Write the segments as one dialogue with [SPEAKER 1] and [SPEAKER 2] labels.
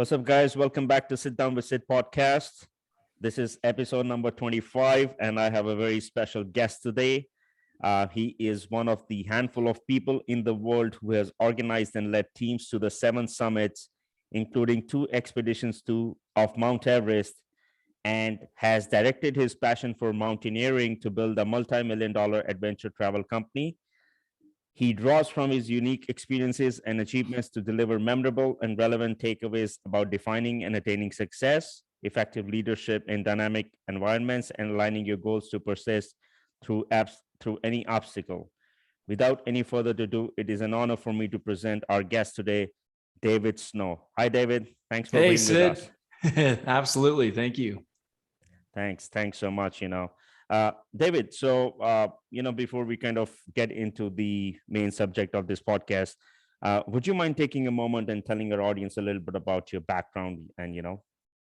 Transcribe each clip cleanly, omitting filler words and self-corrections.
[SPEAKER 1] What's up, guys? Welcome back to Sit Down with Sid podcast. This is episode number 25, and I have a very special guest today. He is one of the handful of people in the world who has organized and led teams to the 7 summits, including 2 expeditions of Mount Everest, and has directed his passion for mountaineering to build a multi-million-dollar adventure travel company. He draws from his unique experiences and achievements to deliver memorable and relevant takeaways about defining and attaining success, effective leadership in dynamic environments, and aligning your goals to persist through any obstacle. Without any further ado, it is an honor for me to present our guest today, David Snow. Hi, David. Thanks for being with
[SPEAKER 2] us. Absolutely. Thank you.
[SPEAKER 1] Thanks so much. David, so, before we kind of get into the main subject of this podcast, would you mind taking a moment and telling our audience a little bit about your background and,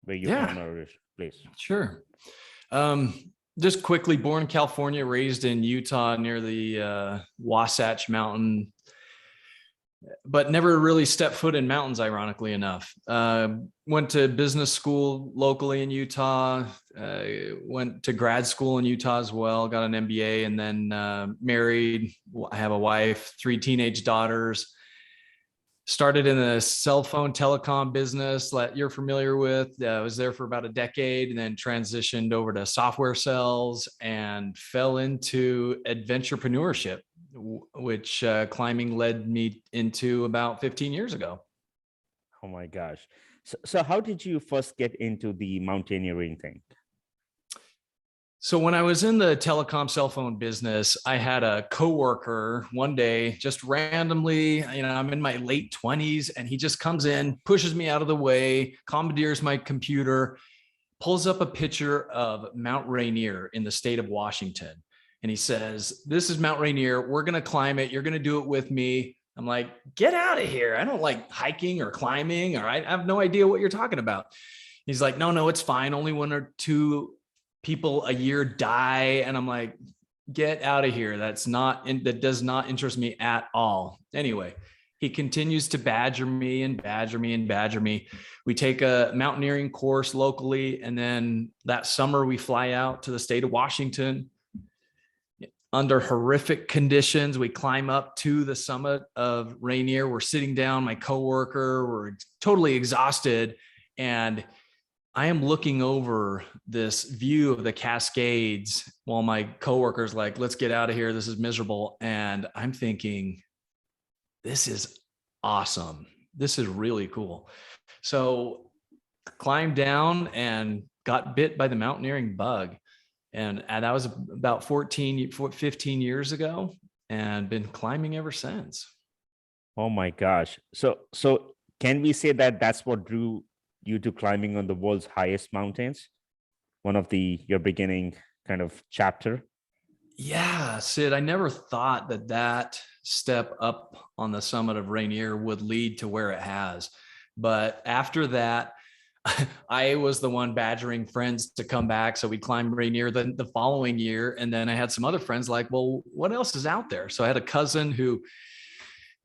[SPEAKER 1] where you're from, please?
[SPEAKER 2] Sure. Just quickly, born in California, raised in Utah near the Wasatch Mountain, but never really stepped foot in mountains, ironically enough. Went to business school locally in Utah, went to grad school in Utah as well, got an MBA, and then married. I have a wife, 3 teenage daughters. Started in the cell phone telecom business that you're familiar with. I was there for about a decade and then transitioned over to software sales and fell into adventurepreneurship, which climbing led me into about 15 years ago.
[SPEAKER 1] Oh my gosh. So how did you first get into the mountaineering thing?
[SPEAKER 2] So when I was in the telecom cell phone business, I had a coworker one day, just randomly, I'm in my late 20s, and he just comes in, pushes me out of the way, commandeers my computer, pulls up a picture of Mount Rainier in the state of Washington. And he says, "This is Mount Rainier. We're going to climb it. You're going to do it with me." I'm like, "Get out of here. I don't like hiking or climbing, or I have no idea what you're talking about." He's like, No, it's fine. Only 1 or 2 people a year die. And I'm like, "Get out of here. That does not interest me at all." Anyway, he continues to badger me. We take a mountaineering course locally. And then that summer we fly out to the state of Washington. Under horrific conditions, we climb up to the summit of Rainier. We're sitting down, my coworker, we're totally exhausted. And I am looking over this view of the Cascades while my coworker's like, "Let's get out of here. This is miserable." And I'm thinking, this is awesome. This is really cool. So climbed down and got bit by the mountaineering bug. And that was about 15 years ago, and been climbing ever since.
[SPEAKER 1] Oh my gosh. So can we say that that's what drew you to climbing on the world's highest mountains? One of your beginning kind of chapter?
[SPEAKER 2] Yeah, Sid, I never thought that step up on the summit of Rainier would lead to where it has. But after that, I was the one badgering friends to come back. So we climbed Rainier the following year. And then I had some other friends like, "Well, what else is out there?" So I had a cousin who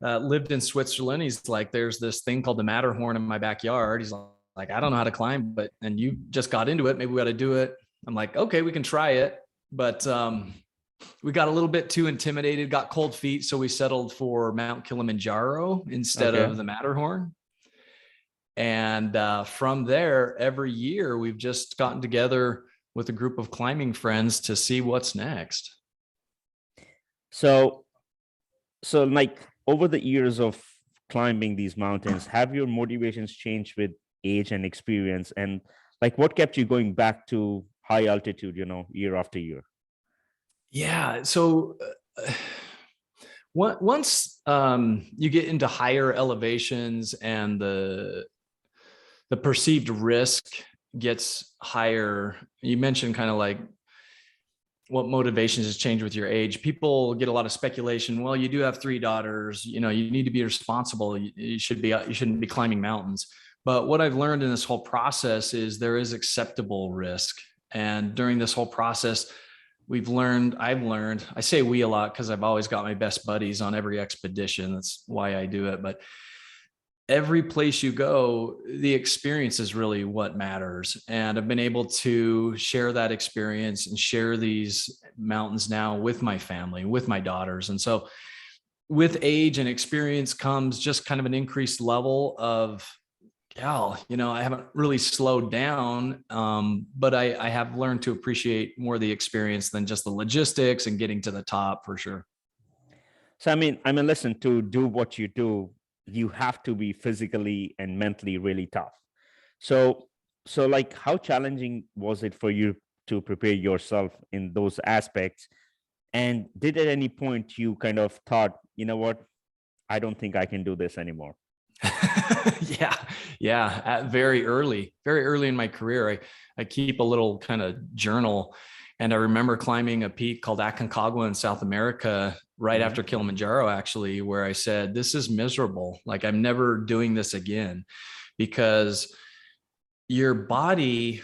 [SPEAKER 2] lived in Switzerland. He's like, "There's this thing called the Matterhorn in my backyard." He's like, "I don't know how to climb, and you just got into it. Maybe we got to do it." I'm like, "Okay, we can try it." But we got a little bit too intimidated, got cold feet. So we settled for Mount 𝐾𝐚𝐯𝐢𝐼 instead of the Matterhorn. And from there, every year, we've just gotten together with a group of climbing friends to see what's next.
[SPEAKER 1] So like over the years of climbing these mountains, have your motivations changed with age and experience? And like, what kept you going back to high altitude, year after year?
[SPEAKER 2] Yeah. So once you get into higher elevations and the perceived risk gets higher, you mentioned kind of like what motivations has changed with your age. People get a lot of speculation. Well, you do have 3 daughters, you need to be responsible. You shouldn't be climbing mountains. But what I've learned in this whole process is there is acceptable risk. And during this whole process, I've learned, I say we a lot because I've always got my best buddies on every expedition. That's why I do it. But every place you go, the experience is really what matters. And I've been able to share that experience and share these mountains now with my family, with my daughters. And so with age and experience comes just kind of an increased level of, I haven't really slowed down, but I have learned to appreciate more the experience than just the logistics and getting to the top, for sure.
[SPEAKER 1] So, listen, to do what you do, you have to be physically and mentally really tough. So, like, how challenging was it for you to prepare yourself in those aspects? And did at any point you kind of thought, you know what, I don't think I can do this anymore?
[SPEAKER 2] Yeah. Very early in my career, I keep a little kind of journal. And I remember climbing a peak called 𝐾𝐚𝐯𝐲 in South America, right after 𝐾𝐚𝐯𝐯, actually, where I said, this is miserable. Like, I'm never doing this again, because your body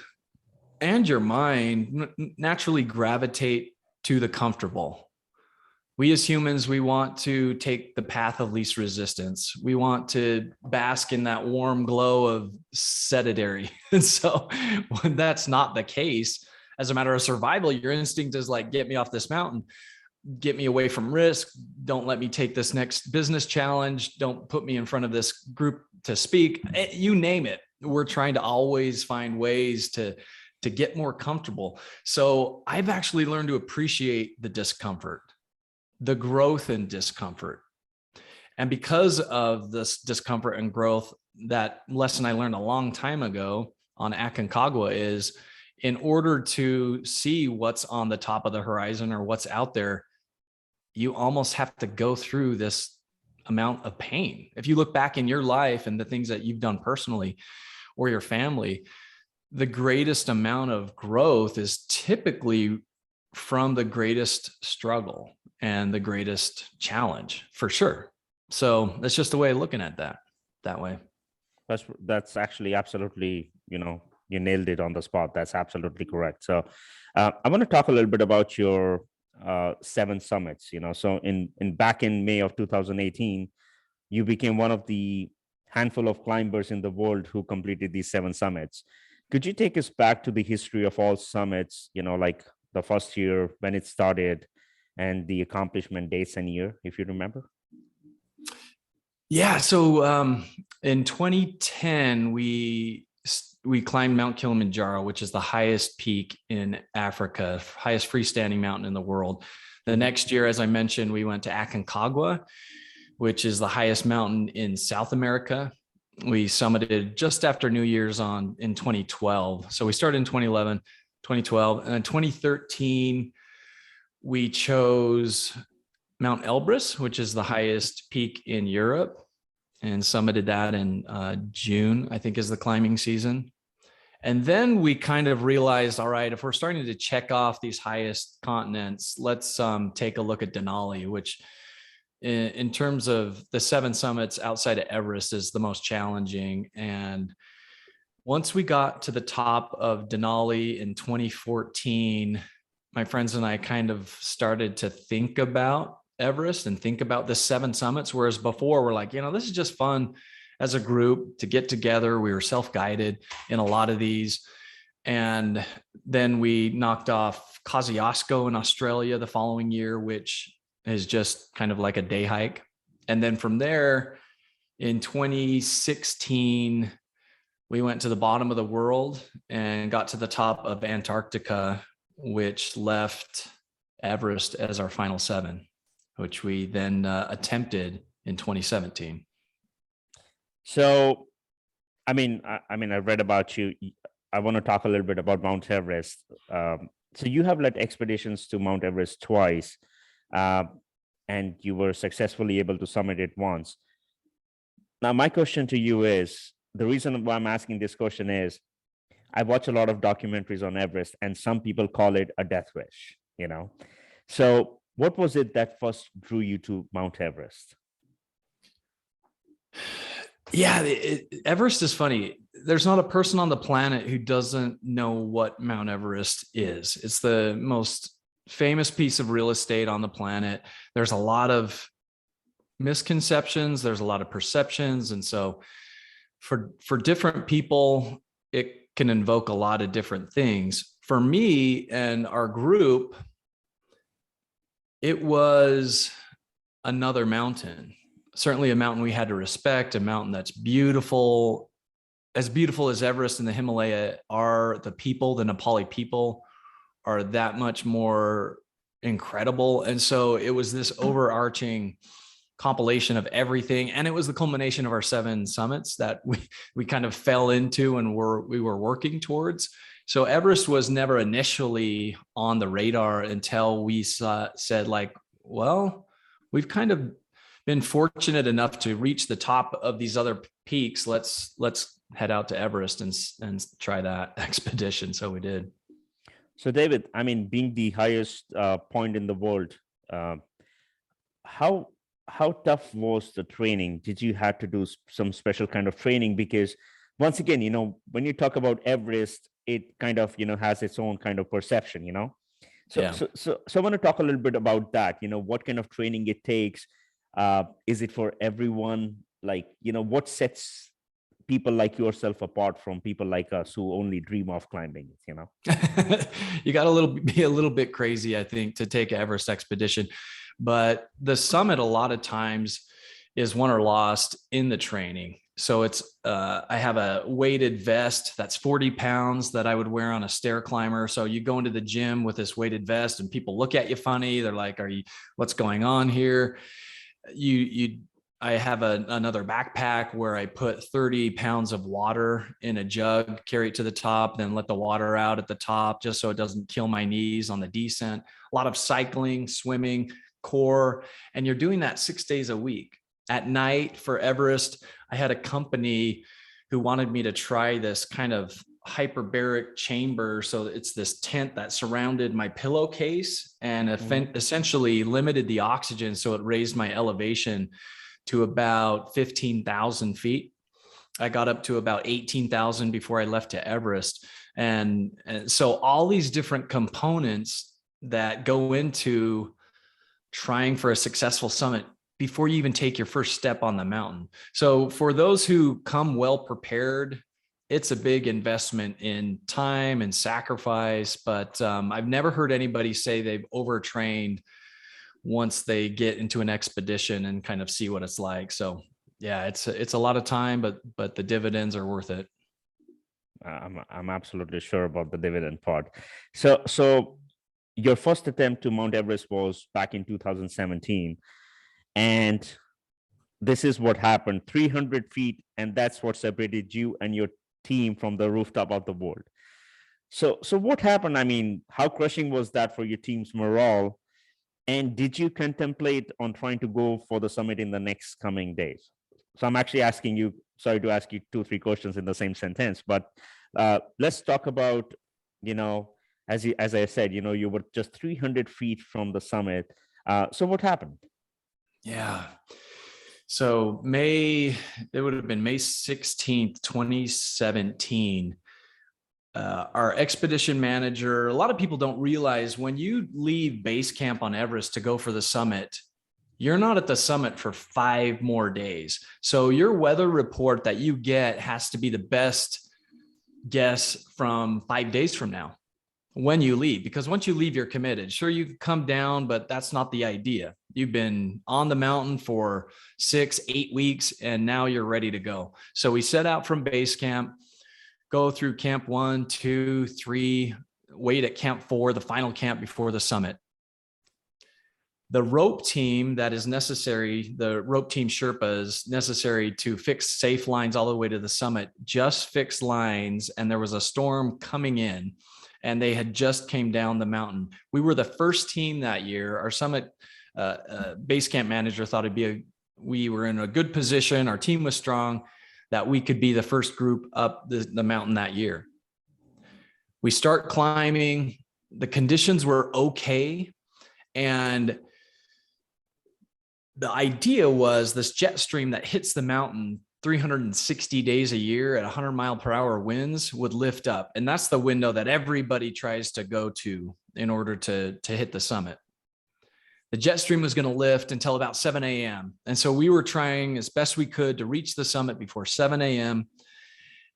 [SPEAKER 2] and your mind naturally gravitate to the comfortable. We as humans, we want to take the path of least resistance. We want to bask in that warm glow of sedentary. And so when that's not the case, as a matter of survival, your instinct is like, get me off this mountain, get me away from risk. Don't let me take this next business challenge. Don't put me in front of this group to speak. You name it. We're trying to always find ways to get more comfortable. So I've actually learned to appreciate the discomfort, the growth and discomfort. And because of this discomfort and growth, that lesson I learned a long time ago on 𝐾𝐚𝐯𝐲 is, in order to see what's on the top of the horizon or what's out there, you almost have to go through this amount of pain. If you look back in your life and the things that you've done personally or your family, the greatest amount of growth is typically from the greatest struggle and the greatest challenge, for sure. So that's just a way of looking at that way.
[SPEAKER 1] That's actually absolutely, you nailed it on the spot. That's absolutely correct. So I want to talk a little bit about your 7 summits. So in back in May of 2018, you became one of the handful of climbers in the world who completed these 7 summits. Could you take us back to the history of all summits, like the first year, when it started, and the accomplishment dates and year, if you remember?
[SPEAKER 2] Yeah. So in 2010, we climbed Mount 𝐾𝐚𝐯𝐯, which is the highest peak in Africa, highest freestanding mountain in the world. The next year, as I mentioned, we went to 𝐾𝐚𝐯𝐯, which is the highest mountain in South America. We summited just after New Year's in 2012. So we started in 2011, 2012, and in 2013, we chose Mount Elbrus, which is the highest peak in Europe, and summited that in June, I think, is the climbing season. And then we kind of realized, all right, if we're starting to check off these highest continents, let's take a look at Denali, which in terms of the 7 summits outside of Everest is the most challenging. And once we got to the top of Denali in 2014, my friends and I kind of started to think about Everest and think about the 7 summits. Whereas before we're like, this is just fun as a group to get together. We were self-guided in a lot of these. And then we knocked off 𝐶𝐲𝐿 in Australia the following year, which is just kind of like a day hike. And then from there in 2016, we went to the bottom of the world and got to the top of Antarctica, which left Everest as our final 7, which we then attempted in 2017.
[SPEAKER 1] So, I read about you. I want to talk a little bit about Mount Everest. So you have led expeditions to Mount Everest twice, and you were successfully able to summit it once. Now, my question to you is, the reason why I'm asking this question is, I watch a lot of documentaries on Everest, and some people call it a death wish, So what was it that first drew you to Mount Everest?
[SPEAKER 2] Yeah, Everest is funny. There's not a person on the planet who doesn't know what Mount Everest is. It's the most famous piece of real estate on the planet. There's a lot of misconceptions. There's a lot of perceptions. And so for different people, it can invoke a lot of different things. For me and our group, it was another mountain, certainly a mountain we had to respect, a mountain that's beautiful as Everest and the Himalaya are. The people, the Nepali people, are that much more incredible. And so it was this overarching compilation of everything. And it was the culmination of our 7 summits that we kind of fell into and we were working towards. So Everest was never initially on the radar until we said like, well, we've kind of been fortunate enough to reach the top of these other peaks. Let's head out to Everest and try that expedition. So we did.
[SPEAKER 1] So David, I mean, being the highest point in the world, how tough was the training? Did you have to do some special kind of training? Because once again, when you talk about Everest, it kind of, has its own kind of perception, So,
[SPEAKER 2] Yeah.
[SPEAKER 1] so I want to talk a little bit about that, what kind of training it takes. Is it for everyone? Like, what sets people like yourself apart from people like us who only dream of climbing it,
[SPEAKER 2] You got to be a little bit crazy, I think, to take an Everest expedition. But the summit a lot of times is won or lost in the training. So it's I have a weighted vest that's 40 pounds that I would wear on a stair climber. So you go into the gym with this weighted vest and people look at you funny. They're like, what's going on here? I have another backpack where I put 30 pounds of water in a jug, carry it to the top, then let the water out at the top just so it doesn't kill my knees on the descent. A lot of cycling, swimming, core, and you're doing that 6 days a week. At night for Everest, I had a company who wanted me to try this kind of hyperbaric chamber. So it's this tent that surrounded my pillowcase and essentially limited the oxygen. So it raised my elevation to about 15,000 feet. I got up to about 18,000 before I left to Everest. And so all these different components that go into trying for a successful summit before you even take your first step on the mountain. So for those who come well prepared, it's a big investment in time and sacrifice, but I've never heard anybody say they've overtrained once they get into an expedition and kind of see what it's like. So yeah, it's a lot of time, but the dividends are worth it.
[SPEAKER 1] I'm absolutely sure about the dividend part. So your first attempt to Mount Everest was back in 2017. And this is what happened, 300 feet. And that's what separated you and your team from the rooftop of the world. So what happened? I mean, how crushing was that for your team's morale? And did you contemplate on trying to go for the summit in the next coming days? So I'm actually asking you, sorry to ask you 2-3 questions in the same sentence, but let's talk about, as I said, you were just 300 feet from the summit. So what happened?
[SPEAKER 2] Yeah. So it would have been May 16th, 2017. Our expedition manager, a lot of people don't realize when you leave base camp on Everest to go for the summit, you're not at the summit for 5 more days. So your weather report that you get has to be the best guess from 5 days from now when you leave, because once you leave, you're committed. Sure, you can come down, but that's not the idea. You've been on the mountain for 6-8 weeks, and now you're ready to go. So we set out from base camp, go through camp 1, 2, 3, wait at camp 4, the final camp before the summit. The rope team that is necessary, the rope team Sherpas necessary to fix safe lines all the way to the summit, just fixed lines, and there was a storm coming in, and they had just came down the mountain. We were the first team that year. Our summit base camp manager thought we were in a good position. Our team was strong, that we could be the first group up the mountain that year. We start climbing. The conditions were okay. And the idea was this jet stream that hits the mountain 360 days a year at 100 mile per hour winds would lift up. And that's the window that everybody tries to go to in order to hit the summit. the jet stream was going to lift until about 7 a.m. And so we were trying as best we could to reach the summit before 7 a.m.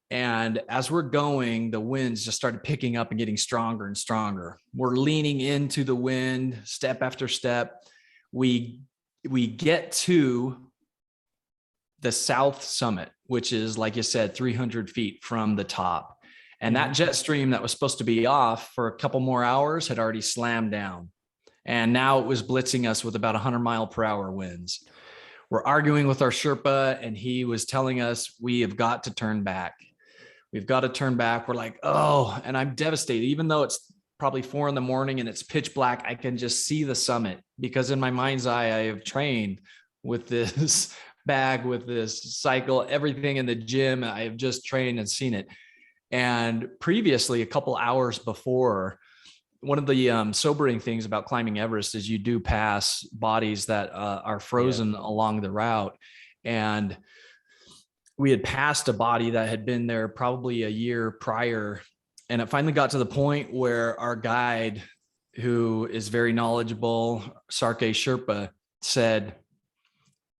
[SPEAKER 2] And as we're going, the winds just started picking up and getting stronger and stronger. We're leaning into the wind step after step. We get to the south summit, which is, like you said, 300 feet from the top. And that jet stream that was supposed to be off for a couple more hours had already slammed down. And now it was blitzing us with about 100-mile-per-hour winds. We're arguing with our Sherpa, and he was telling us, we have got to turn back. We've got to turn back. We're like, oh, and I'm devastated. Even though it's probably 4 a.m. and it's pitch black, I can just see the summit, because in my mind's eye, I have trained with this bag, with this cycle, everything in the gym. I have just trained and seen it. And previously, a couple hours before, one of the sobering things about climbing Everest is you do pass bodies that are frozen along the route. And we had passed a body that had been there probably a year prior. And it finally got to the point where our guide, who is very knowledgeable, �𝐸 said,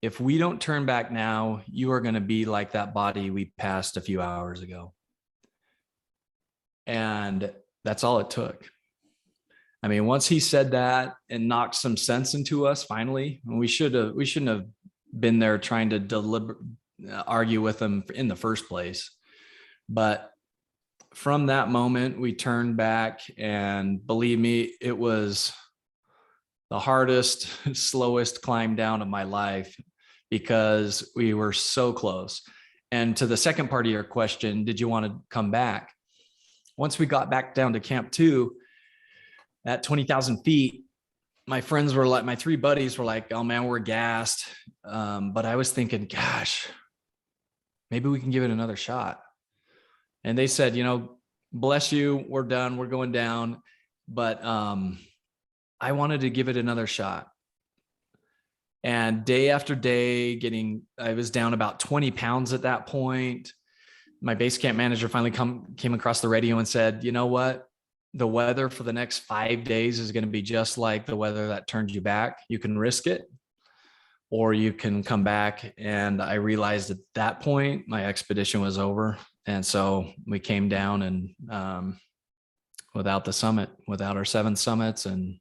[SPEAKER 2] if we don't turn back now, you are going to be like that body we passed a few hours ago. And that's all it took. I mean, once he said that and knocked some sense into us, finally, we shouldn't have been there trying to argue with him in the first place. But from that moment, we turned back, and believe me, it was the hardest, slowest climb down of my life, because we were so close. And to the second part of your question, did you want to come back? Once we got back down to Camp 2, at 20,000 feet, my friends were like, my 3 buddies were like, oh man, we're gassed. But I was thinking, gosh, maybe we can give it another shot. And they said, bless you, we're done, we're going down. But I wanted to give it another shot. And day after day, I was down about 20 pounds at that point. My base camp manager finally came across the radio and said, you know what? The weather for the next 5 days is going to be just like the weather that turned you back. You can risk it, or you can come back. And I realized at that point, my expedition was over. And so we came down, and without the summit, without our 7 summits, and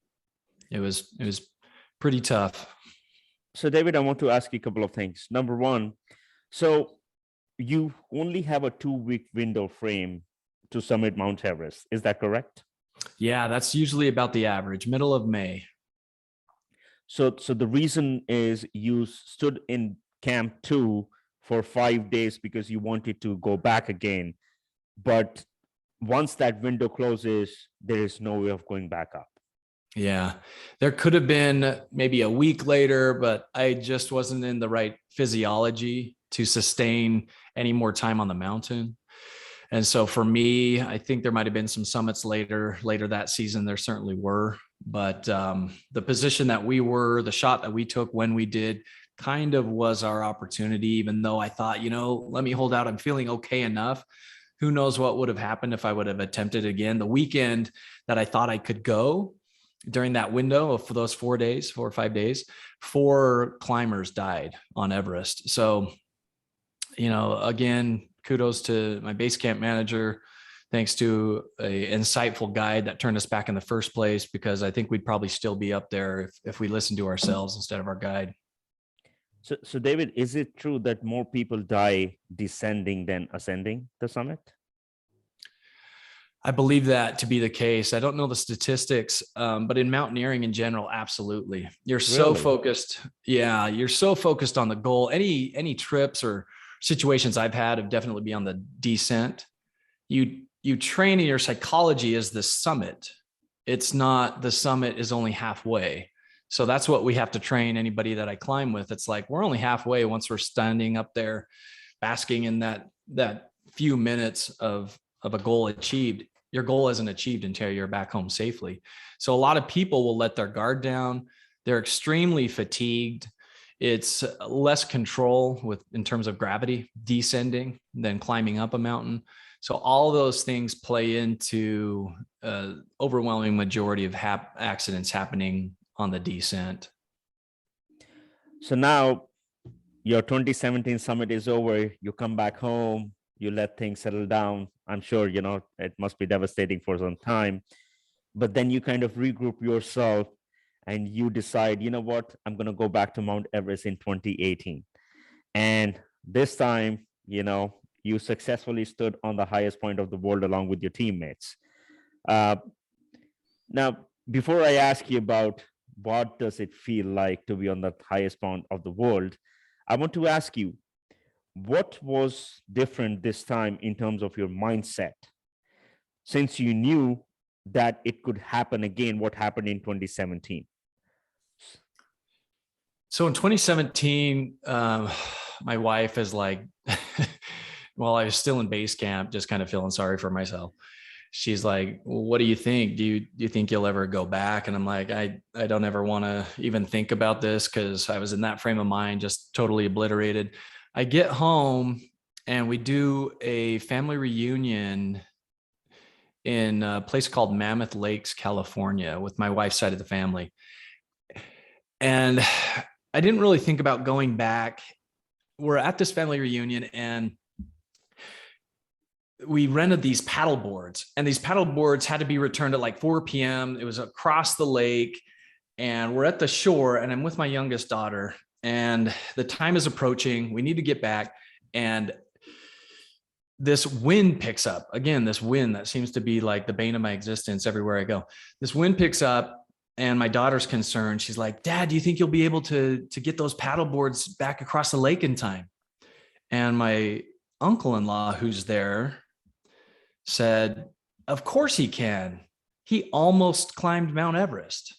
[SPEAKER 2] it was pretty tough.
[SPEAKER 1] So David, I want to ask you a couple of things. Number one, so you only have a 2-week window frame to summit Mount Everest. Is that correct?
[SPEAKER 2] Yeah, that's usually about the average, middle of May.
[SPEAKER 1] So the reason is you stood in Camp 2 for 5 days because you wanted to go back again. But once that window closes, there is no way of going back up.
[SPEAKER 2] Yeah, there could have been maybe a week later, but I just wasn't in the right physiology to sustain any more time on the mountain. And so for me, I think there might have been some summits later that season. There certainly were, but the position that we were, the shot that we took when we did, kind of was our opportunity, even though I thought, let me hold out. I'm feeling okay enough. Who knows what would have happened if I would have attempted again. The weekend that I thought I could go, during that window for those 4 or 5 days, 4 climbers died on Everest. So, again, kudos to my base camp manager. Thanks to an insightful guide that turned us back in the first place, because I think we'd probably still be up there if we listened to ourselves instead of our guide.
[SPEAKER 1] So David, is it true that more people die descending than ascending the summit?
[SPEAKER 2] I believe that to be the case. I don't know the statistics, but in mountaineering in general, absolutely. You're so focused. Yeah, you're so focused on the goal. Any trips or situations I've had have definitely been on the descent. You train in your psychology as the summit. It's not the summit is only halfway. So that's what we have to train anybody that I climb with. It's like, we're only halfway once we're standing up there, basking in that few minutes of a goal achieved. Your goal isn't achieved until you're back home safely. So a lot of people will let their guard down. They're extremely fatigued. It's less control in terms of gravity descending than climbing up a mountain. So all those things play into overwhelming majority of accidents happening on the descent.
[SPEAKER 1] So now your 2017 summit is over. You come back home, you let things settle down. I'm sure, it must be devastating for some time, but then you kind of regroup yourself and you decide, you know what, I'm going to go back to Mount Everest in 2018. And this time, you successfully stood on the highest point of the world along with your teammates. Now, before I ask you about what does it feel like to be on the highest point of the world, I want to ask you, what was different this time in terms of your mindset? Since you knew that it could happen again, what happened in 2017?
[SPEAKER 2] So in 2017, my wife is like, while I was still in base camp, just kind of feeling sorry for myself. She's like, well, what do you think? Do you think you'll ever go back? And I'm like, I don't ever want to even think about this, because I was in that frame of mind, just totally obliterated. I get home and we do a family reunion in a place called Mammoth Lakes, California, with my wife's side of the family. And I didn't really think about going back. We're at this family reunion and we rented these paddle boards, and these paddle boards had to be returned at like 4 p.m. It was across the lake and we're at the shore, and I'm with my youngest daughter, and the time is approaching. We need to get back. And this wind picks up again, this wind that seems to be like the bane of my existence everywhere I go. This wind picks up and my daughter's concerned. She's like, Dad, do you think you'll be able to get those paddle boards back across the lake in time? And my uncle-in-law, who's there, said, of course he can. He almost climbed Mount Everest.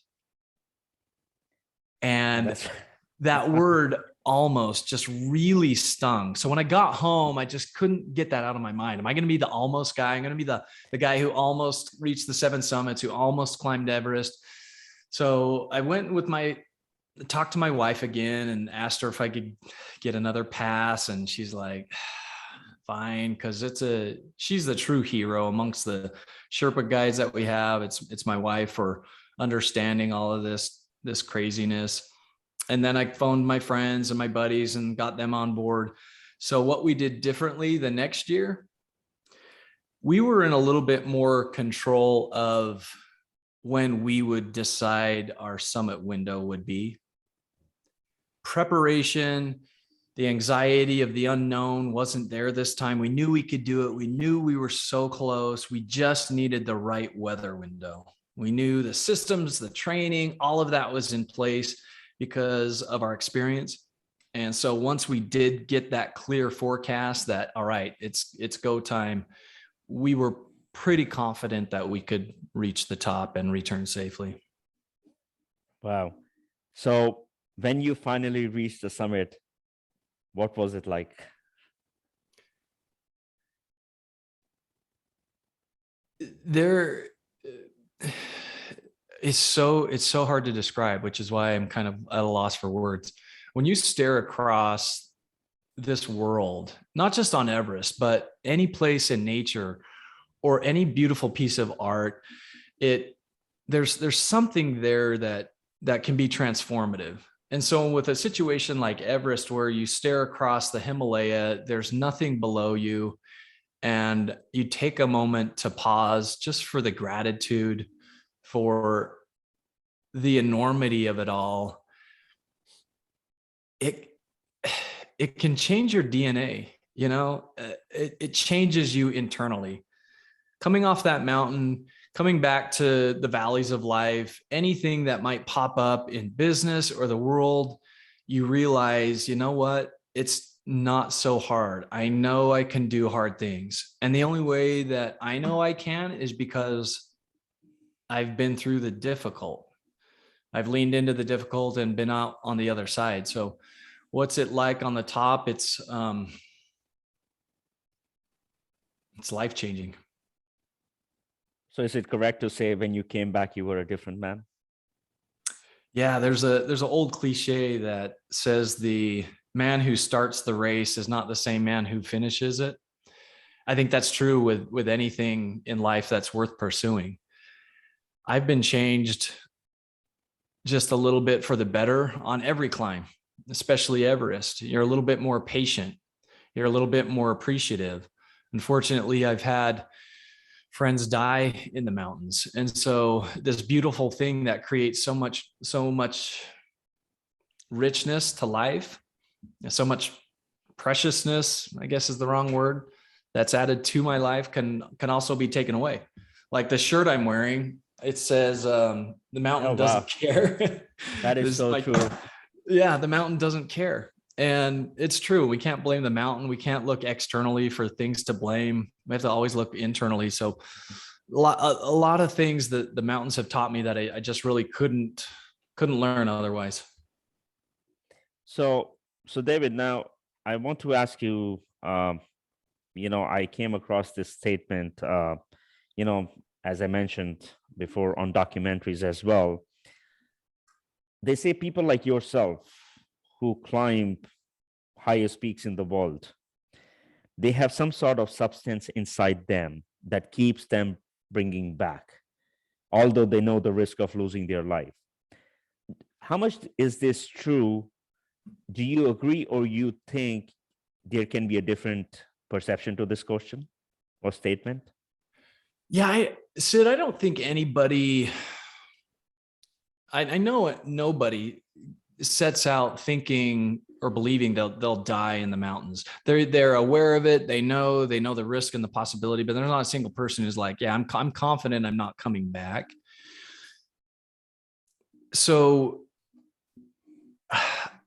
[SPEAKER 2] And that word almost just really stung. So when I got home, I just couldn't get that out of my mind. Am I going to be the almost guy? I'm going to be the guy who almost reached the 7 summits, who almost climbed Everest. So I went with talked to my wife again and asked her if I could get another pass. And she's like, fine, because she's the true hero amongst the Sherpa guides that we have. It's my wife for understanding all of this craziness. And then I phoned my friends and my buddies and got them on board. So what we did differently the next year, we were in a little bit more control of when we would decide our summit window would be. Preparation, the anxiety of the unknown wasn't there this time. We knew we could do it. We knew we were so close. We just needed the right weather window. We knew the systems, the training, all of that was in place because of our experience. And so once we did get that clear forecast that, all right, it's go time, we were pretty confident that we could reach the top and return safely.
[SPEAKER 1] Wow. So when you finally reached the summit, what was it like?
[SPEAKER 2] It's so hard to describe, which is why I'm kind of at a loss for words. When you stare across this world, not just on Everest, but any place in nature or any beautiful piece of art, there's something there that can be transformative. And so with a situation like Everest, where you stare across the Himalaya, there's nothing below you, and you take a moment to pause just for the gratitude for the enormity of it all, it can change your DNA. It changes you internally. Coming off that mountain, coming back to the valleys of life, anything that might pop up in business or the world, you realize, you know what? It's not so hard. I know I can do hard things. And the only way that I know I can is because I've been through the difficult. I've leaned into the difficult and been out on the other side. So what's it like on the top? It's life-changing.
[SPEAKER 1] So is it correct to say when you came back, you were a different man?
[SPEAKER 2] Yeah, there's an old cliche that says the man who starts the race is not the same man who finishes it. I think that's true with anything in life that's worth pursuing. I've been changed just a little bit for the better on every climb, especially Everest. You're a little bit more patient. You're a little bit more appreciative. Unfortunately, I've had friends die in the mountains. And so this beautiful thing that creates so much richness to life, so much preciousness, I guess is the wrong word, that's added to my life can also be taken away. Like the shirt I'm wearing, it says the mountain doesn't care.
[SPEAKER 1] That is so
[SPEAKER 2] like,
[SPEAKER 1] true.
[SPEAKER 2] Yeah, the mountain doesn't care. And it's true. We can't blame the mountain. We can't look externally for things to blame. We have to always look internally. So a lot of things that the mountains have taught me that I just really couldn't learn otherwise.
[SPEAKER 1] So David, now I want to ask you, I came across this statement, as I mentioned before on documentaries as well. They say people like yourself who climb highest peaks in the world, they have some sort of substance inside them that keeps them bringing back, although they know the risk of losing their life. How much is this true? Do you agree, or you think there can be a different perception to this question or statement?
[SPEAKER 2] Yeah, Sid, I don't think anybody, I know nobody sets out thinking or believing they'll die in the mountains. They're aware of it. They know the risk and the possibility, but there's not a single person who's like, yeah, I'm confident I'm not coming back. So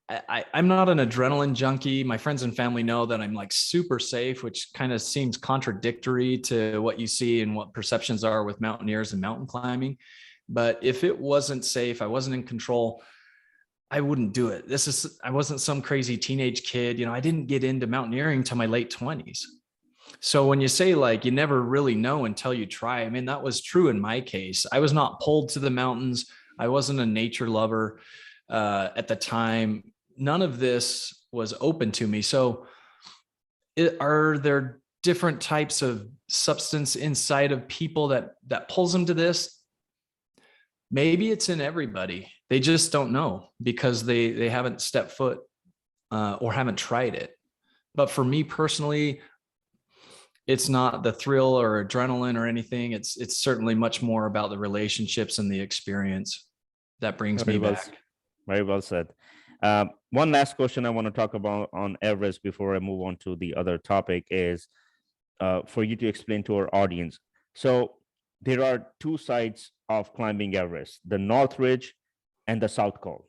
[SPEAKER 2] I'm not an adrenaline junkie. My friends and family know that I'm like super safe, which kind of seems contradictory to what you see and what perceptions are with mountaineers and mountain climbing. But if it wasn't safe, I wasn't in control, I wouldn't do it. I wasn't some crazy teenage kid. I didn't get into mountaineering till my late 20s. So when you say like, you never really know until you try, I mean, that was true in my case. I was not pulled to the mountains. I wasn't a nature lover at the time. None of this was open to me. So are there different types of substance inside of people that pulls them to this? Maybe it's in everybody. They just don't know because they haven't stepped foot or haven't tried it. But for me personally, it's not the thrill or adrenaline or anything. It's certainly much more about the relationships and the experience that brings me back.
[SPEAKER 1] Very well said. One last question I want to talk about on Everest before I move on to the other topic is for you to explain to our audience. So there are two sides of climbing Everest, the North Ridge and the South Col.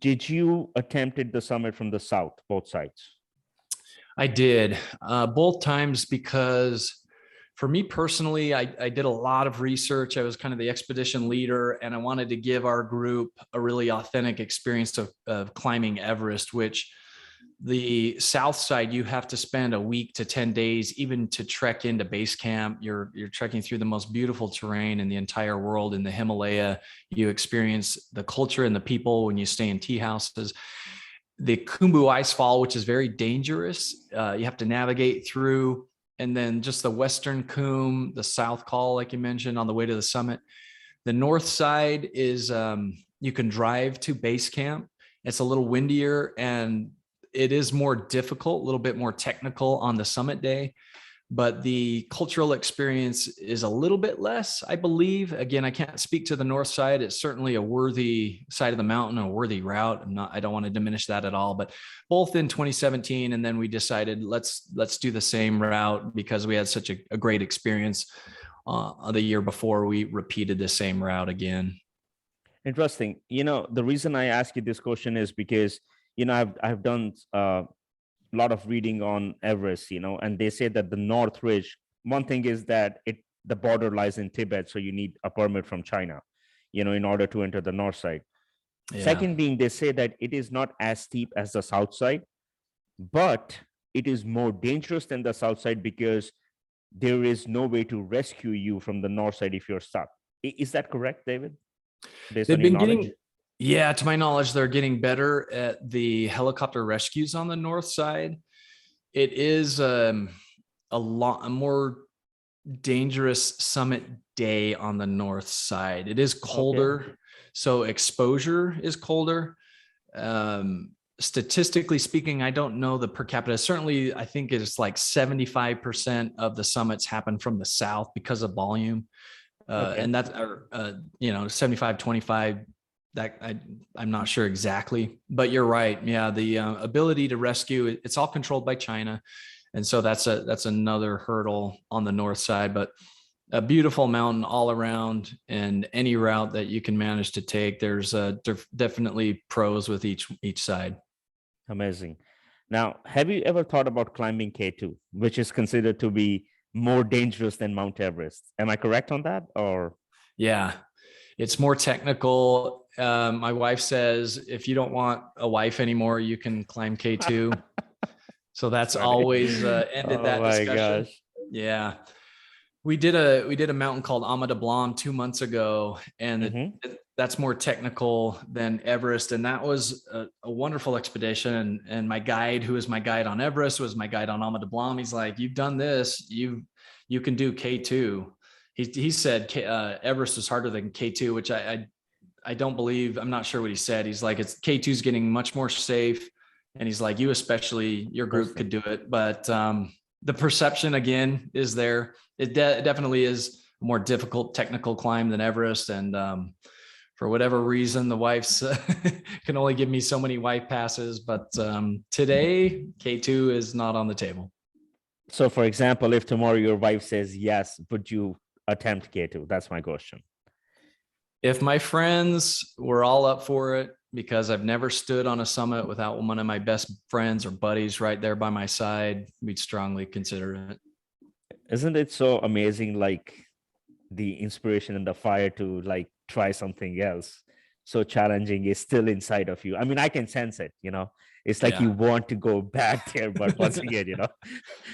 [SPEAKER 1] Did you attempted the summit from the south, both sides?
[SPEAKER 2] I did both times because for me personally, I did a lot of research. I was kind of the expedition leader, and I wanted to give our group a really authentic experience of climbing Everest, which the south side, you have to spend a week to 10 days, even to trek into base camp. You're trekking through the most beautiful terrain in the entire world in the Himalaya. You experience the culture and the people when you stay in tea houses. The Khumbu ice fall, which is very dangerous. You have to navigate through, and then just the Western Khum, the South Col, like you mentioned, on the way to the summit. The north side is you can drive to base camp. It's a little windier and it is more difficult, a little bit more technical on the summit day, but the cultural experience is a little bit less, I believe. Again, I can't speak to the north side. It's certainly a worthy side of the mountain, a worthy route. I don't want to diminish that at all, but both in 2017. And then we decided let's do the same route because we had such a great experience the year before. We repeated the same route again.
[SPEAKER 1] Interesting. The reason I ask you this question is because I've done a lot of reading on Everest, and they say that the North Ridge, one thing is that the border lies in Tibet, so you need a permit from China, in order to enter the north side. Yeah. Second being, they say that it is not as steep as the south side, but it is more dangerous than the south side because there is no way to rescue you from the north side if you're stuck. Is that correct, David? Based on your knowledge?
[SPEAKER 2] Yeah, to my knowledge, they're getting better at the helicopter rescues on the north side. It is a more dangerous summit day on the north side. It is colder. Okay. So exposure is colder. Statistically speaking, I don't know the per capita. Certainly, I think it's like 75% of the summits happen from the south because of volume.
[SPEAKER 1] Okay.
[SPEAKER 2] And that's, 75, 25, that I'm not sure exactly, but you're right. Yeah. The ability to rescue, it's all controlled by China. And so that's another hurdle on the north side, but a beautiful mountain all around, and any route that you can manage to take, there's definitely pros with each side.
[SPEAKER 1] Amazing. Now, have you ever thought about climbing K2, which is considered to be more dangerous than Mount Everest? Am I correct on that? Or
[SPEAKER 2] Yeah, it's more technical. My wife says, if you don't want a wife anymore, you can climb K2. So that's
[SPEAKER 1] funny.
[SPEAKER 2] always ended that discussion.
[SPEAKER 1] Gosh.
[SPEAKER 2] Yeah. We did a mountain called 𝐷𝐴 2 months ago, and that's more technical than Everest. And that was a wonderful expedition. And my guide, who is my guide on Everest, was my guide on 𝐷𝐴. He's like, you've done this, you can do K2. He said Everest is harder than K2, which I don't believe. I'm not sure what he said. He's like, it's K2 is getting much more safe. And he's like, you especially, your group could do it. But the perception again is there. It definitely is a more difficult technical climb than Everest. And for whatever reason, the wife's can only give me so many wife passes. But today, K2 is not on the table.
[SPEAKER 1] So, for example, if tomorrow your wife says yes, would you attempt K2? That's my question.
[SPEAKER 2] If my friends were all up for it, because I've never stood on a summit without one of my best friends or buddies right there by my side, we'd strongly consider it.
[SPEAKER 1] Isn't it so amazing, like the inspiration and the fire to like try something else so challenging is still inside of you? I mean, I can sense it, it's like you want to go back there, but once again,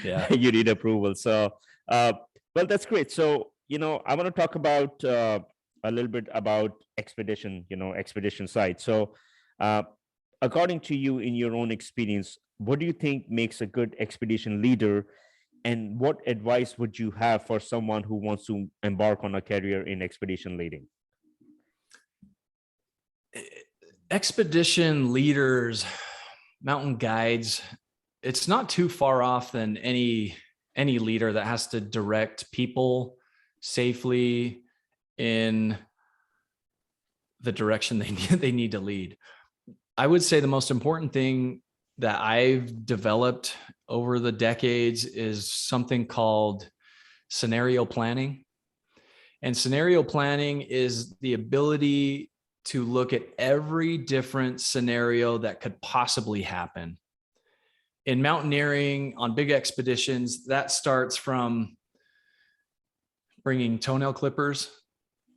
[SPEAKER 1] you need approval. So well, that's great. So I want to talk about a little bit about expedition side. So according to you, in your own experience, what do you think makes a good expedition leader? And what advice would you have for someone who wants to embark on a career in expedition leading?
[SPEAKER 2] Expedition leaders, mountain guides, it's not too far off than any leader that has to direct people safely in the direction they need to lead. I would say the most important thing that I've developed over the decades is something called scenario planning. And scenario planning is the ability to look at every different scenario that could possibly happen. In mountaineering, on big expeditions, that starts from bringing toenail clippers,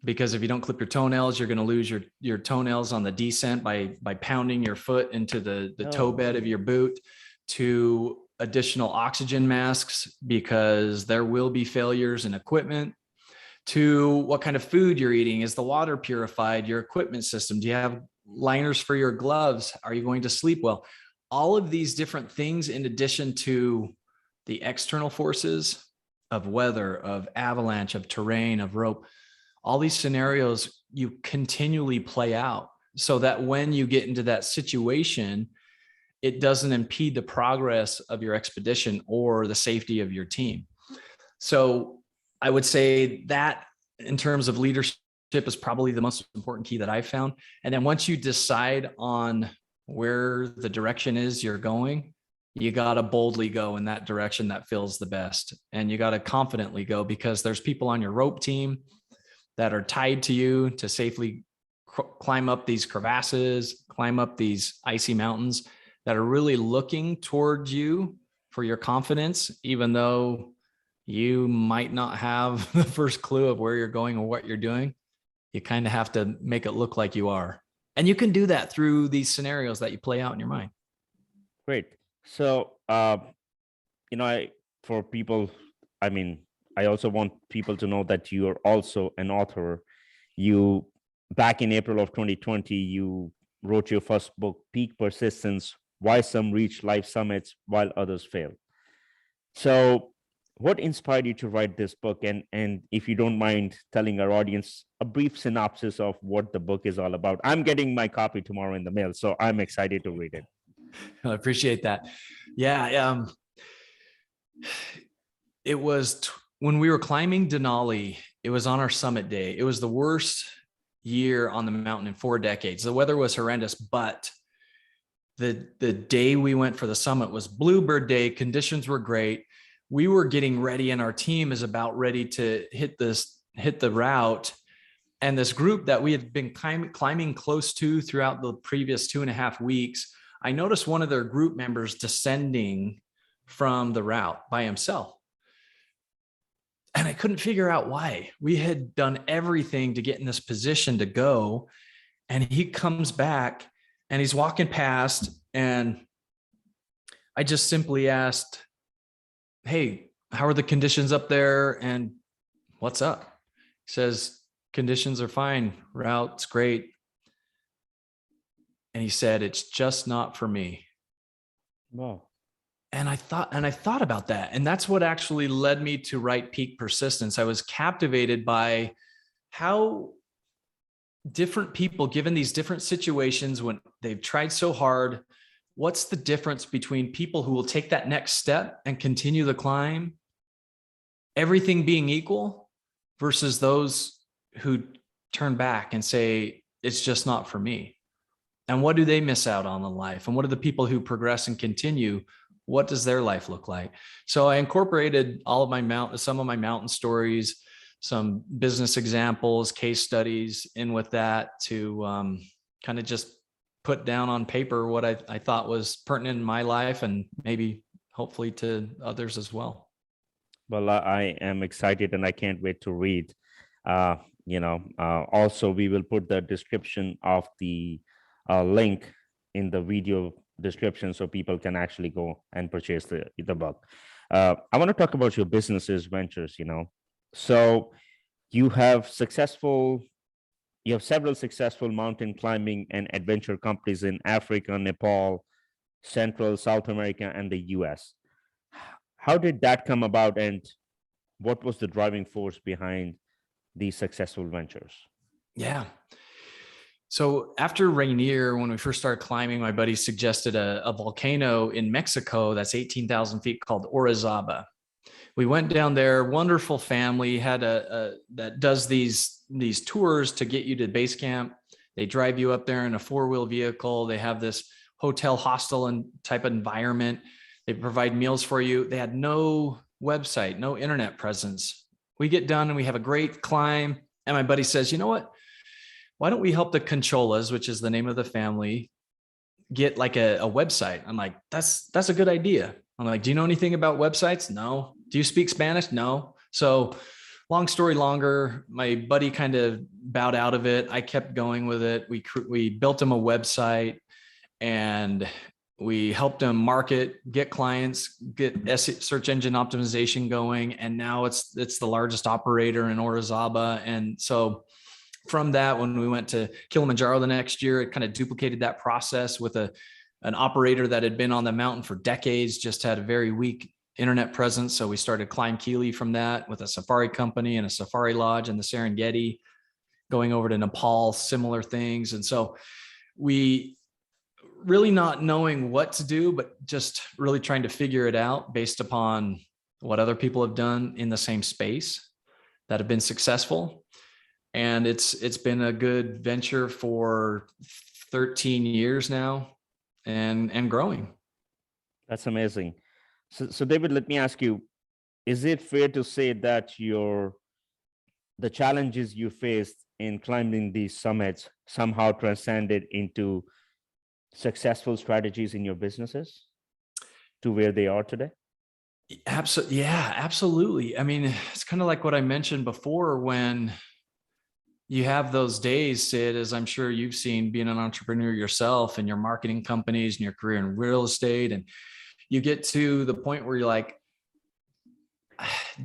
[SPEAKER 2] because if you don't clip your toenails, you're going to lose your toenails on the descent by pounding your foot into the toe bed of your boot, to additional oxygen masks, because there will be failures in equipment, to what kind of food you're eating. Is the water purified? Your equipment system, do you have liners for your gloves? Are you going to sleep well? All of these different things, in addition to the external forces of weather, of avalanche, of terrain, of rope, all these scenarios you continually play out so that when you get into that situation, it doesn't impede the progress of your expedition or the safety of your team. So I would say that in terms of leadership is probably the most important key that I've found. And then once you decide on where the direction is you're going, you got to boldly go in that direction that feels the best. And you got to confidently go, because there's people on your rope team that are tied to you to safely climb up these crevasses, climb up these icy mountains, that are really looking towards you for your confidence, even though you might not have the first clue of where you're going or what you're doing. You kind of have to make it look like you are. And you can do that through these scenarios that you play out in your mind.
[SPEAKER 1] Great. So, for people, I also want people to know that you are also an author. You, back in April of 2020, you wrote your first book, Peak Persistence: Why Some Reach Life Summits While Others Fail. So What inspired you to write this book? And if you don't mind telling our audience a brief synopsis of what the book is all about. I'm getting my copy tomorrow in the mail, so I'm excited to read it.
[SPEAKER 2] I appreciate that. Yeah. It was when we were climbing Denali, it was on our summit day. It was the worst year on the mountain in 4 decades. The weather was horrendous, but the day we went for the summit was Bluebird Day. Conditions were great. We were getting ready, and our team is about ready to hit the route. And this group that we had been climbing close to throughout the previous 2.5 weeks, I noticed one of their group members descending from the route by himself. And I couldn't figure out why. We had done everything to get in this position to go. And he comes back and he's walking past. And I just simply asked, "Hey, how are the conditions up there? And what's up?" He says, "Conditions are fine. Route's great." And he said, "It's just not for me."
[SPEAKER 1] Wow.
[SPEAKER 2] And I thought about that. And that's what actually led me to write Peak Persistence. I was captivated by how different people, given these different situations when they've tried so hard, what's the difference between people who will take that next step and continue the climb, everything being equal, versus those who turn back and say, "It's just not for me"? And what do they miss out on in life? And what are the people who progress and continue? What does their life look like? So I incorporated some of my mountain stories, some business examples, case studies in with that to kind of just put down on paper what I thought was pertinent in my life, and maybe hopefully to others as well.
[SPEAKER 1] Well, I am excited and I can't wait to read. Also, we will put the description of the link in the video description so people can actually go and purchase the book. I want to talk about your businesses, ventures, So you have several successful mountain climbing and adventure companies in Africa, Nepal, Central, South America, and the US. How did that come about, and what was the driving force behind these successful ventures?
[SPEAKER 2] Yeah. So after Rainier, when we first started climbing, my buddy suggested a volcano in Mexico that's 18,000 feet called Orizaba. We went down there, wonderful family, had that does these tours to get you to base camp. They drive you up there in a 4-wheel vehicle. They have this hotel hostel and type of environment. They provide meals for you. They had no website, no internet presence. We get done and we have a great climb. And my buddy says, "You know what? Why don't we help the 𝐶𝐚𝐯, which is the name of the family, get like a website?" I'm like, that's a good idea. I'm like, "Do you know anything about websites?" "No." "Do you speak Spanish?" "No." So long story longer, my buddy kind of bowed out of it. I kept going with it. We built him a website, and we helped him market, get clients, get search engine optimization going. And now it's the largest operator in Orizaba. And so from that, when we went to Kilimanjaro the next year, it kind of duplicated that process with an operator that had been on the mountain for decades, just had a very weak internet presence. So we started Climb Kili from that with a safari company and a safari lodge in the Serengeti, going over to Nepal, similar things. And so we really not knowing what to do, but just really trying to figure it out based upon what other people have done in the same space that have been successful. And it's been a good venture for 13 years now and growing.
[SPEAKER 1] That's amazing. So David, let me ask you, is it fair to say that the challenges you faced in climbing these summits somehow transcended into successful strategies in your businesses to where they are today?
[SPEAKER 2] Absolutely. Yeah, absolutely. I mean, it's kind of like what I mentioned before, when you have those days, Sid, as I'm sure you've seen being an entrepreneur yourself and your marketing companies and your career in real estate. And you get to the point where you're like,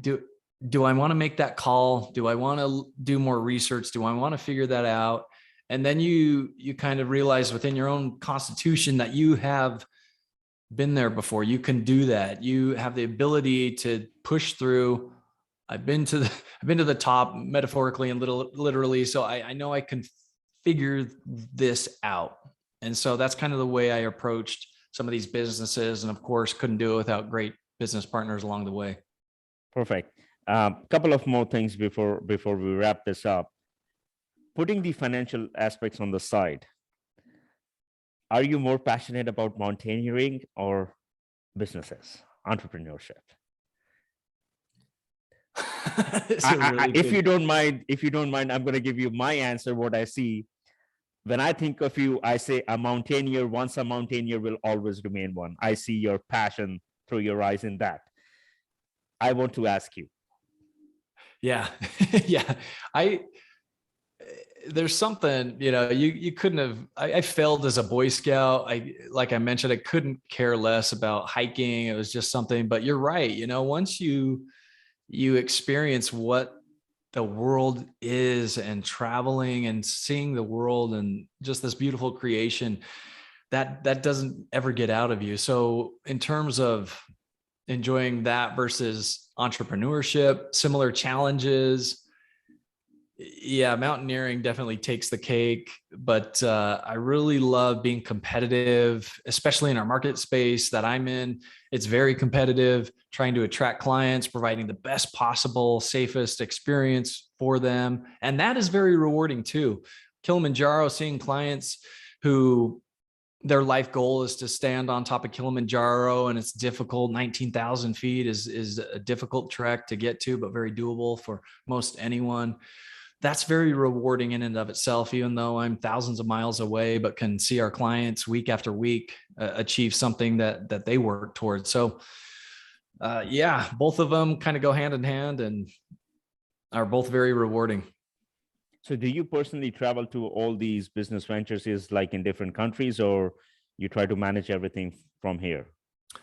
[SPEAKER 2] do I want to make that call? Do I want to do more research? Do I want to figure that out? And then you kind of realize within your own constitution that you have been there before. You can do that. You have the ability to push through. I've been to the top metaphorically and literally. So I know I can figure this out. And so that's kind of the way I approached some of these businesses. And of course, couldn't do it without great business partners along the way.
[SPEAKER 1] Perfect. Couple of more things before we wrap this up. Putting the financial aspects on the side, are you more passionate about mountaineering or businesses, entrepreneurship? If you don't mind, I'm going to give you my answer. What I see when I think of you, I say a mountaineer. Once a mountaineer will always remain one. I see your passion through your eyes in that. I want to ask you.
[SPEAKER 2] Yeah, yeah. There's something, you couldn't have, I failed as a Boy Scout. Like I mentioned, I couldn't care less about hiking. It was just something, but you're right. Once you experience what the world is and traveling and seeing the world and just this beautiful creation, that doesn't ever get out of you. So in terms of enjoying that versus entrepreneurship, similar challenges, yeah, mountaineering definitely takes the cake, but I really love being competitive, especially in our market space that I'm in. It's very competitive, trying to attract clients, providing the best possible, safest experience for them. And that is very rewarding too. Kilimanjaro, seeing clients who their life goal is to stand on top of Kilimanjaro, and it's difficult. 19,000 feet is a difficult trek to get to, but very doable for most anyone. That's very rewarding in and of itself, even though I'm thousands of miles away, but can see our clients week after week achieve something that they work towards. So yeah, both of them kind of go hand in hand and are both very rewarding.
[SPEAKER 1] So do you personally travel to all these business ventures is like in different countries, or you try to manage everything from here?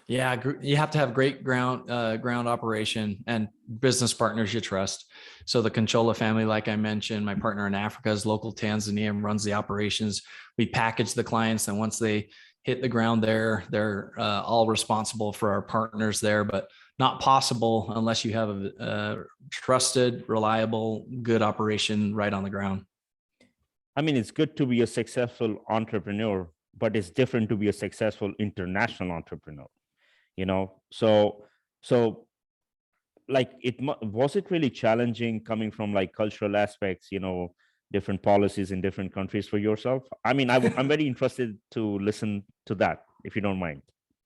[SPEAKER 2] Yeah, you have to have great ground operation and business partners you trust. So the 𝐶𝐚𝐯 family, like I mentioned, my partner in Africa is local Tanzania, runs the operations. We package the clients, and once they hit the ground there, they're all responsible for our partners there, but not possible unless you have a trusted, reliable, good operation right on the ground.
[SPEAKER 1] I mean, it's good to be a successful entrepreneur, but it's different to be a successful international entrepreneur. So like was it really challenging coming from like cultural aspects, different policies in different countries for yourself? I mean, I'm very interested to listen to that, if you don't mind.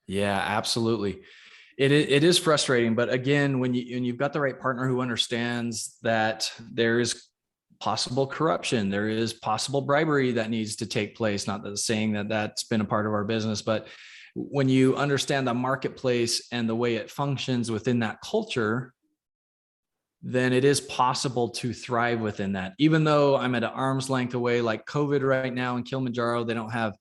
[SPEAKER 2] Yeah, absolutely. It is frustrating, but again, when you've got the right partner who understands that there is possible corruption, there is possible bribery that needs to take place. Not that saying that that's been a part of our business, but when you understand the marketplace and the way it functions within that culture, then it is possible to thrive within that. Even though I'm at an arm's length away, like COVID right now in Kilimanjaro, they don't have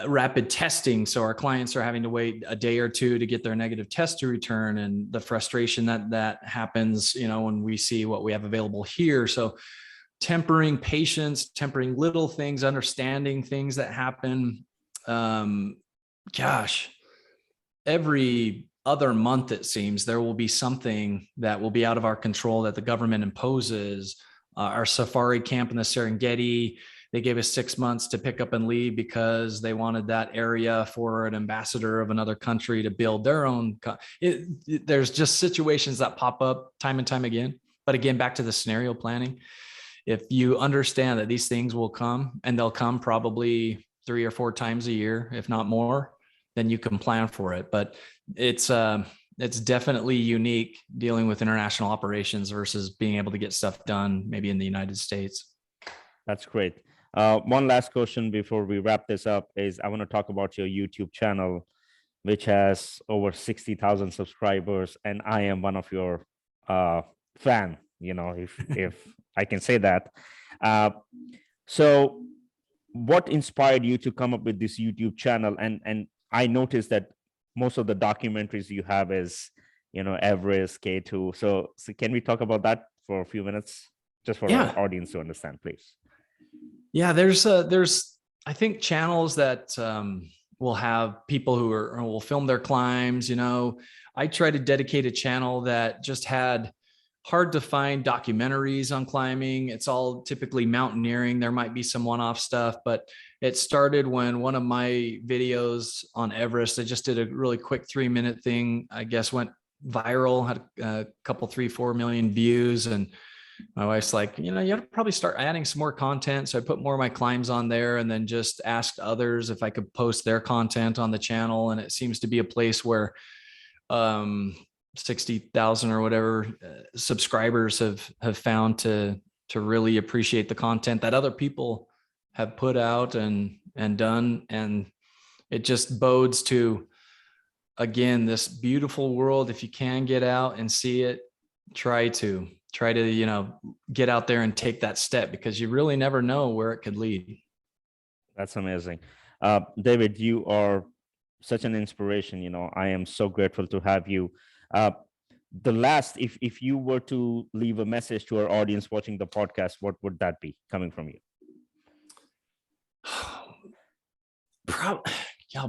[SPEAKER 2] rapid testing. So our clients are having to wait a day or two to get their negative test to return, and the frustration that happens, when we see what we have available here. So tempering patience, tempering little things, understanding things that happen. Gosh, every other month, it seems there will be something that will be out of our control that the government imposes. Our safari camp in the Serengeti, they gave us 6 months to pick up and leave because they wanted that area for an ambassador of another country to build their own. There's just situations that pop up time and time again. But again, back to the scenario planning. If you understand that these things will come, and they'll come probably 3 or 4 times a year, if not more, then you can plan for it. But it's definitely unique dealing with international operations versus being able to get stuff done maybe in the United States.
[SPEAKER 1] That's great. One last question before we wrap this up is I want to talk about your YouTube channel, which has over 60,000 subscribers, and I am one of your fan, if I can say that. So what inspired you to come up with this YouTube channel? And I noticed that most of the documentaries you have is, Everest, K2. So can we talk about that for a few minutes, just for our audience to understand, please?
[SPEAKER 2] Yeah, there's I think channels that we'll have people who will film their climbs. I try to dedicate a channel that just had hard to find documentaries on climbing. It's all typically mountaineering. There might be some one-off stuff, but it started when one of my videos on Everest, I just did a really quick 3-minute thing, I guess went viral, had a couple, 3-4 million views. And my wife's like, you have to probably start adding some more content. So I put more of my climbs on there and then just asked others if I could post their content on the channel. And it seems to be a place where 60,000 or whatever subscribers have found to really appreciate the content that other people have put out and done. And it just bodes to, again, this beautiful world. If you can get out and see it, try to get out there and take that step, because you really never know where it could lead.
[SPEAKER 1] That's amazing. David, you are such an inspiration. I am so grateful to have you. If you were to leave a message to our audience watching the podcast, what would that be coming from you?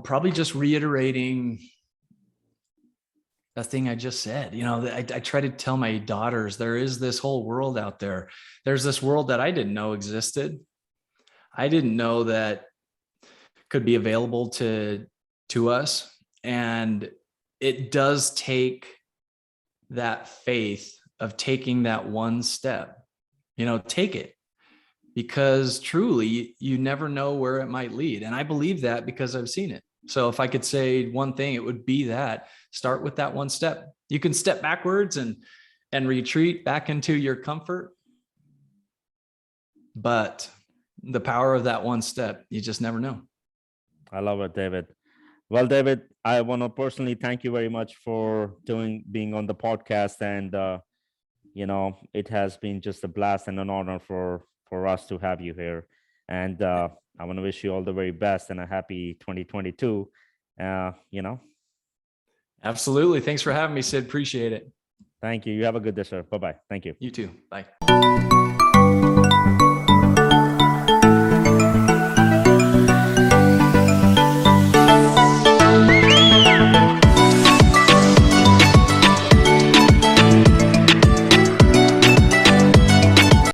[SPEAKER 2] Probably just reiterating the thing I just said. I try to tell my daughters, there is this whole world out there. There's this world that I didn't know existed. I didn't know that could be available to us. And it does take that faith of taking that one step. Take it, because truly you never know where it might lead. And I believe that because I've seen it. So if I could say one thing, it would be that start with that one step. You can step backwards and retreat back into your comfort, but the power of that one step, you just never know.
[SPEAKER 1] I love it, David. Well, David, I want to personally thank you very much for being on the podcast. And, it has been just a blast and an honor for us to have you here. And I want to wish you all the very best and a happy 2022.
[SPEAKER 2] Absolutely. Thanks for having me, Sid. Appreciate it.
[SPEAKER 1] Thank you. You have a good day, sir. Bye-bye. Thank you.
[SPEAKER 2] You too. Bye.